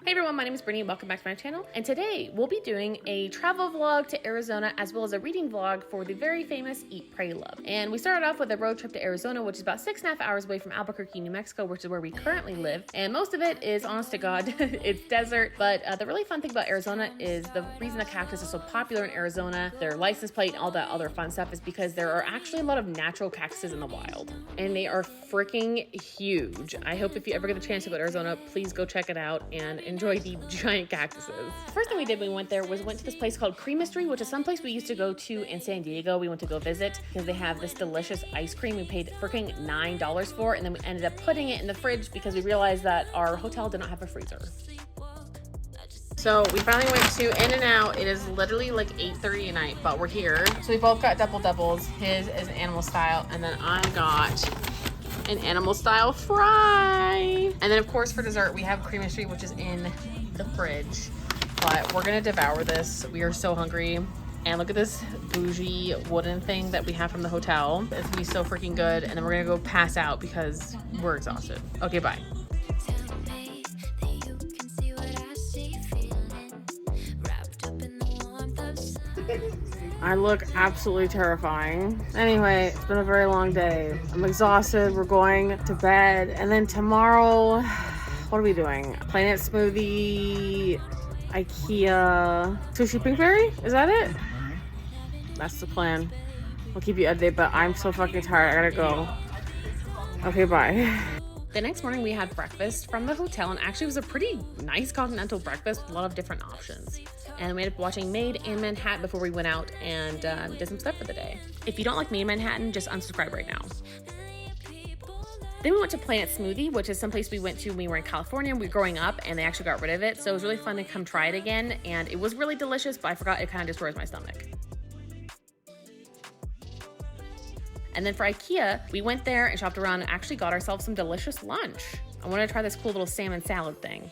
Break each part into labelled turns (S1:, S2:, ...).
S1: Hey everyone, my name is Brittany and welcome back to my channel. And today we'll be doing a travel vlog to Arizona as well as a reading vlog for the very famous Eat, Pray, Love. And we started off with a road trip to Arizona, which is about 6.5 hours away from Albuquerque, New Mexico, which is where we currently live. And most of it is, honest to God, it's desert. But the really fun thing about Arizona is the reason the cactus is so popular in Arizona, their license plate and all that other fun stuff is because there are actually a lot of natural cactuses in the wild. And they are freaking huge. I hope if you ever get a chance to go to Arizona, please go check it out and enjoy the giant cactuses. The first thing we did when we went there was went to this place called Creamistry, which is some place we used to go to in San Diego. We went to go visit because they have this delicious ice cream we paid freaking $9 for, and then we ended up putting it in the fridge because we realized that our hotel did not have a freezer. So we finally went to In-N-Out. It is literally like 8:30 at night, but we're here. So we both got doubles. His is animal style, and then I got an animal style fry. And then of course for dessert, we have Creamistry, which is in the fridge. But we're gonna devour this. We are so hungry. And look at this bougie wooden thing that we have from the hotel. It's gonna be so freaking good. And then we're gonna go pass out because we're exhausted. Okay, bye. I look absolutely terrifying. Anyway, it's been a very long day. I'm exhausted. We're going to bed. And then tomorrow, what are we doing? Planet Smoothie, IKEA, Sushi Pinkberry? Is that it? That's the plan. I'll keep you updated, but I'm so fucking tired. I gotta go. Okay, bye. The next morning we had breakfast from the hotel, and actually it was a pretty nice continental breakfast with a lot of different options. And we ended up watching Made in Manhattan before we went out and did some stuff for the day. If you don't like Made in Manhattan, just unsubscribe right now. Then we went to Planet Smoothie, which is someplace we went to when we were in California. We were growing up and they actually got rid of it. So it was really fun to come try it again. And it was really delicious, but I forgot it kind of destroys my stomach. And then for IKEA, we went there and shopped around and actually got ourselves some delicious lunch. I wanted to try this cool little salmon salad thing.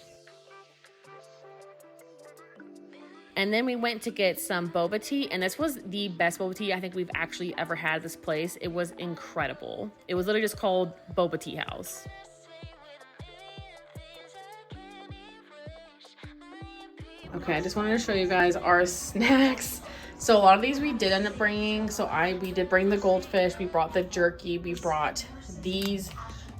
S1: And then we went to get some boba tea, and this was the best boba tea I think we've actually ever had at this place. It was incredible. It was literally just called Boba Tea House. Okay, I just wanted to show you guys our snacks. So a lot of these we did end up bringing. So we did bring the goldfish, we brought the jerky, we brought these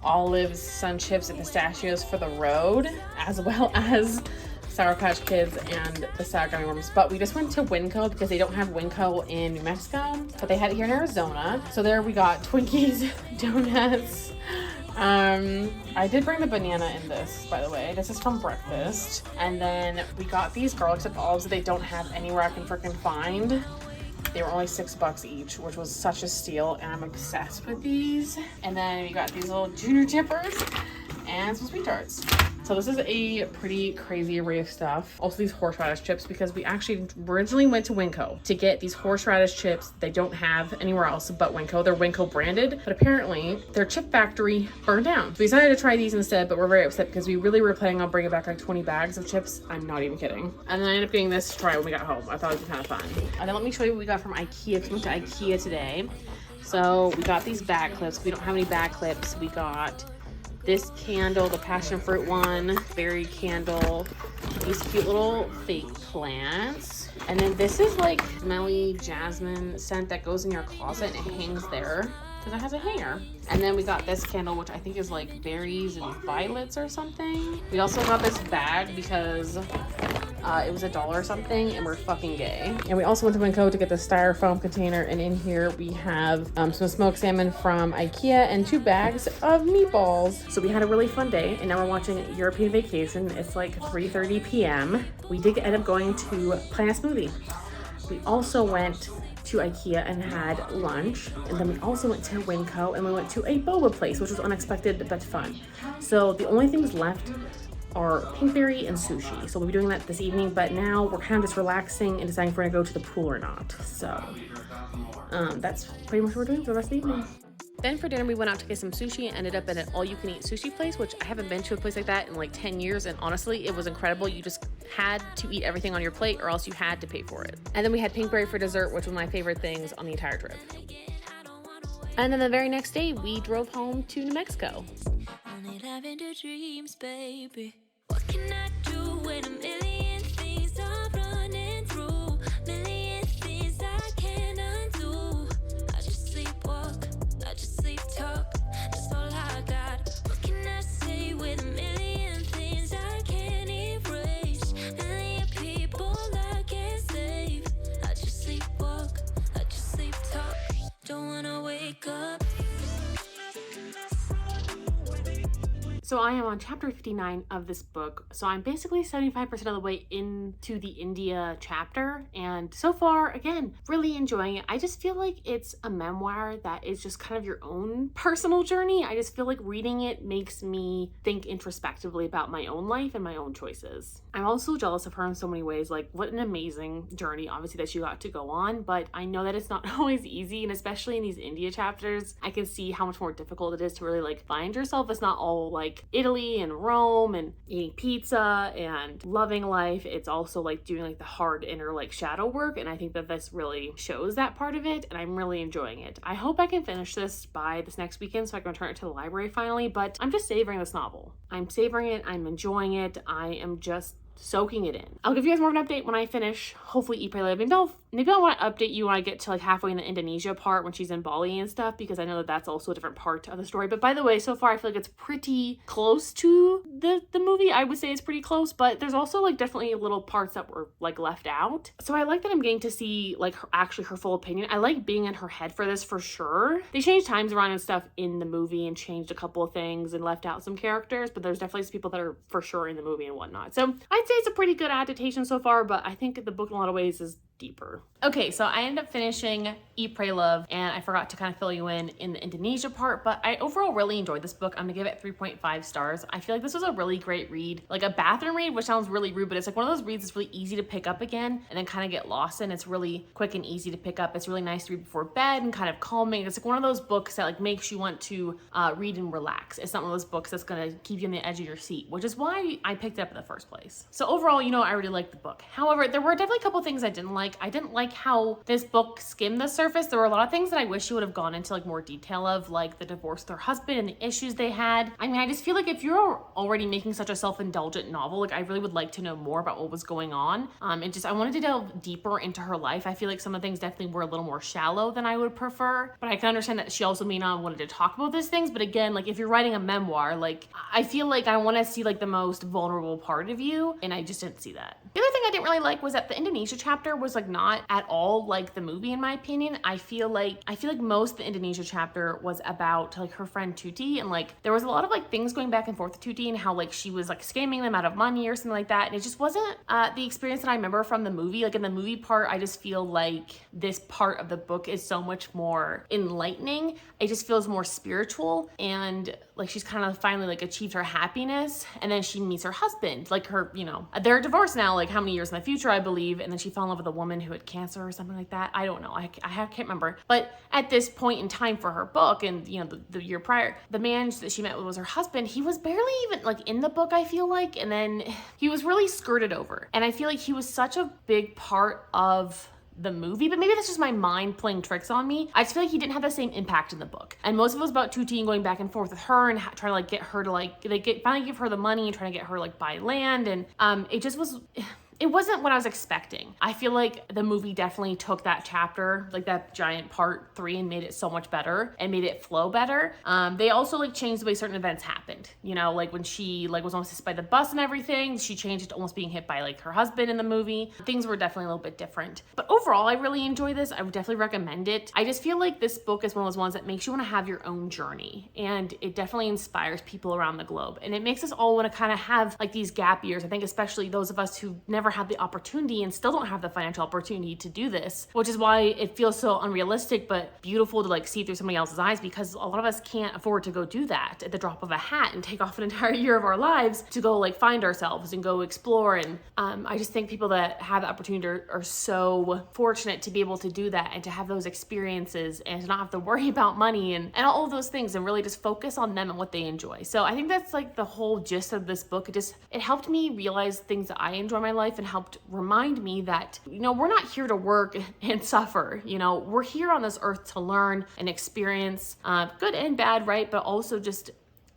S1: olives, sun chips, and pistachios for the road, as well as Sour Patch Kids and the sour gummy worms. But we just went to Winco because they don't have Winco in New Mexico, but they had it here in Arizona. So there we got Twinkies, donuts. I did bring the banana in this, by the way. This is from breakfast. And then we got these garlic chip olives that they don't have anywhere I can freaking find. They were only $6 each, which was such a steal, and I'm obsessed with these. And then we got these little junior tippers and some sweet tarts. So this is a pretty crazy array of stuff. Also these horseradish chips, because we actually originally went to Winco to get these horseradish chips they don't have anywhere else but Winco. They're Winco branded, but apparently their chip factory burned down. So we decided to try these instead, but we're very upset because we really were planning on bringing back like 20 bags of chips. I'm not even kidding. And then I ended up getting this to try when we got home. I thought it would be kind of fun. And then let me show you what we got from IKEA. We went to IKEA today. So we got these bag clips. We don't have any bag clips. We got this candle, the passion fruit one, berry candle, these cute little fake plants. And then this is like smelly jasmine scent that goes in your closet and it hangs there because it has a hanger. And then we got this candle, which I think is like berries and violets or something. We also got this bag because it was $1 or something, and we're fucking gay. And we also went to Winco to get the styrofoam container, and in here we have some smoked salmon from IKEA and 2 bags of meatballs. So we had a really fun day, and now we're watching European Vacation. It's like 3:30 p.m. We did end up going to Planet Smoothie. We also went to IKEA and had lunch, and then we also went to Winco and we went to a boba place, which was unexpected but fun. So the only things left are pinkberry and sushi. So we'll be doing that this evening, but now we're kind of just relaxing and deciding if we're gonna go to the pool or not. So that's pretty much what we're doing for the rest of the evening. Then for dinner, we went out to get some sushi and ended up at an all-you-can-eat sushi place, which I haven't been to a place like that in like 10 years. And honestly, it was incredible. You just had to eat everything on your plate or else you had to pay for it. And then we had pinkberry for dessert, which was my favorite things on the entire trip. And then the very next day, we drove home to New Mexico. What can I do So I am on chapter 59 of this book. So I'm basically 75% of the way into the India chapter. And so far, again, really enjoying it. I just feel like it's a memoir that is just kind of your own personal journey. I just feel like reading it makes me think introspectively about my own life and my own choices. I'm also jealous of her in so many ways. Like, what an amazing journey, obviously, that she got to go on. But I know that it's not always easy. And especially in these India chapters, I can see how much more difficult it is to really like find yourself. It's not all like Italy and Rome and eating pizza and loving life. It's also like doing like the hard inner like shadow work. And I think that this really shows that part of it. And I'm really enjoying it. I hope I can finish this by this next weekend so I can return it to the library finally. But I'm just savoring this novel. I'm savoring it. I'm enjoying it. I am just soaking it in. I'll give you guys more of an update when I finish, hopefully Eat, Pray, Love. Maybe I'll want to update you when I get to like halfway in the Indonesia part when she's in Bali and stuff, because I know that that's also a different part of the story. But by the way, so far I feel like it's pretty close to the movie. I would say it's pretty close, but there's also like definitely little parts that were like left out. So I like that I'm getting to see like her full opinion. I like being in her head for this for sure. They changed times around and stuff in the movie and changed a couple of things and left out some characters, but there's definitely some people that are for sure in the movie and whatnot. So I'd say it's a pretty good adaptation so far, but I think the book in a lot of ways is deeper. Okay, so I ended up finishing Eat, Pray, Love, and I forgot to kind of fill you in the Indonesia part, but I overall really enjoyed this book. I'm gonna give it 3.5 stars. I feel like this was a really great read, like a bathroom read, which sounds really rude, but it's like one of those reads that's really easy to pick up again and then kind of get lost in. It's really quick and easy to pick up. It's really nice to read before bed and kind of calming. It's like one of those books that like makes you want to read and relax. It's not one of those books that's gonna keep you on the edge of your seat, which is why I picked it up in the first place. So overall, you know, I really liked the book. However, there were definitely a couple things I didn't like. I didn't like how this book skimmed the surface. There were a lot of things that I wish she would have gone into like more detail of, like the divorce with her husband and the issues they had. I mean, I just feel like if you're already making such a self-indulgent novel, like I really would like to know more about what was going on. I wanted to delve deeper into her life. I feel like some of the things definitely were a little more shallow than I would prefer, but I can understand that she also may not have wanted to talk about those things. But again, like if you're writing a memoir, like I feel like I want to see like the most vulnerable part of you, and I just didn't see that. The other thing I didn't really like was that the Indonesia chapter was like not at all like the movie, in my opinion. I feel like most of the Indonesia chapter was about like her friend Tuti, and like there was a lot of like things going back and forth with Tuti and how like she was like scamming them out of money or something like that, and it just wasn't the experience that I remember from the movie. Like in the movie part, I just feel like this part of the book is so much more enlightening. It just feels more spiritual, and like she's kind of finally like achieved her happiness, and then she meets her husband, like her, you know, they're divorced now like how many years in the future, I believe, and then she fell in love with a woman who had cancer or something like that. I don't know, I can't remember. But at this point in time for her book, and you know, the year prior, the man that she met with was her husband. He was barely even like in the book, I feel like, and then he was really skirted over, and I feel like he was such a big part of the movie, but maybe that's just my mind playing tricks on me. I just feel like he didn't have the same impact in the book, and most of it was about Tuti and going back and forth with her and trying to like get her to like finally give her the money and trying to get her like buy land, and it wasn't what I was expecting. I feel like the movie definitely took that chapter, like that giant part 3, and made it so much better and made it flow better. They also like changed the way certain events happened. You know, like when she like was almost hit by the bus and everything, she changed it to almost being hit by like her husband in the movie. Things were definitely a little bit different. But overall, I really enjoy this. I would definitely recommend it. I just feel like this book is one of those ones that makes you want to have your own journey, and it definitely inspires people around the globe. And it makes us all want to kind of have like these gap years. I think especially those of us who never had the opportunity and still don't have the financial opportunity to do this, which is why it feels so unrealistic but beautiful to like see through somebody else's eyes, because a lot of us can't afford to go do that at the drop of a hat and take off an entire year of our lives to go like find ourselves and go explore. And I just think people that have the opportunity are so fortunate to be able to do that and to have those experiences and to not have to worry about money and all of those things, and really just focus on them and what they enjoy. So I think that's like the whole gist of this book. It helped me realize things that I enjoy in my life, and helped remind me that, you know, we're not here to work and suffer. You know, we're here on this earth to learn and experience good and bad, right? But also just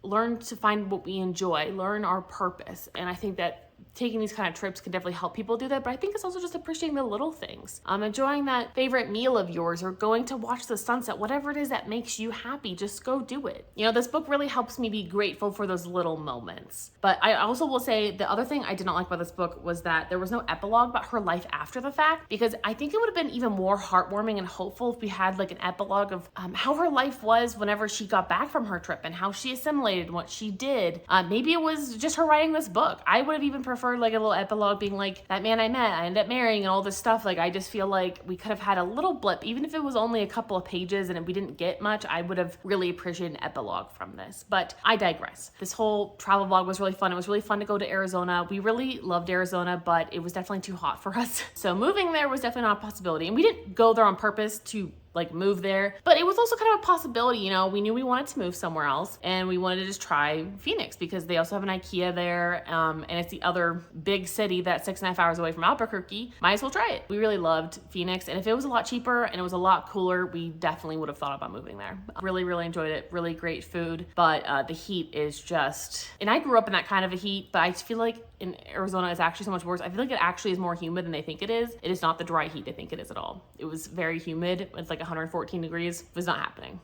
S1: learn to find what we enjoy, learn our purpose. And I think that taking these kind of trips can definitely help people do that, but I think it's also just appreciating the little things. Enjoying that favorite meal of yours or going to watch the sunset, whatever it is that makes you happy, just go do it. You know, this book really helps me be grateful for those little moments. But I also will say the other thing I did not like about this book was that there was no epilogue about her life after the fact, because I think it would have been even more heartwarming and hopeful if we had like an epilogue of how her life was whenever she got back from her trip and how she assimilated and what she did. Maybe it was just her writing this book. I would have even preferred like a little epilogue being like, that man I met, I ended up marrying and all this stuff. Like, I just feel like we could have had a little blip, even if it was only a couple of pages and we didn't get much. I would have really appreciated an epilogue from this, but I digress. This whole travel vlog was really fun. It was really fun to go to Arizona. We really loved Arizona, but it was definitely too hot for us. So moving there was definitely not a possibility. And we didn't go there on purpose to like move there, but it was also kind of a possibility. You know, we knew we wanted to move somewhere else and we wanted to just try Phoenix because they also have an IKEA there, and it's the other big city that's 6.5 hours away from Albuquerque. Might as well try it. We really loved Phoenix, and if it was a lot cheaper and it was a lot cooler, we definitely would have thought about moving there. Really enjoyed it. Really great food, but the heat is just, and I grew up in that kind of a heat, but I feel like in Arizona is actually so much worse. I feel like it actually is more humid than they think it is. It is not the dry heat they think it is at all. It was very humid. It's like 114 degrees. It was not happening.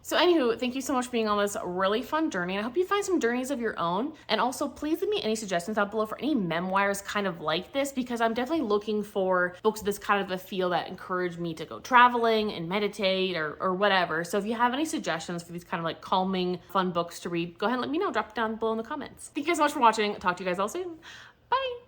S1: So anywho, thank you so much for being on this really fun journey, and I hope you find some journeys of your own. And also please leave me any suggestions down below for any memoirs kind of like this, because I'm definitely looking for books with this kind of a feel that encourage me to go traveling and meditate or whatever. So if you have any suggestions for these kind of like calming, fun books to read, go ahead and let me know. Drop it down below in the comments. Thank you guys so much for watching. Talk to you guys all soon. Bye.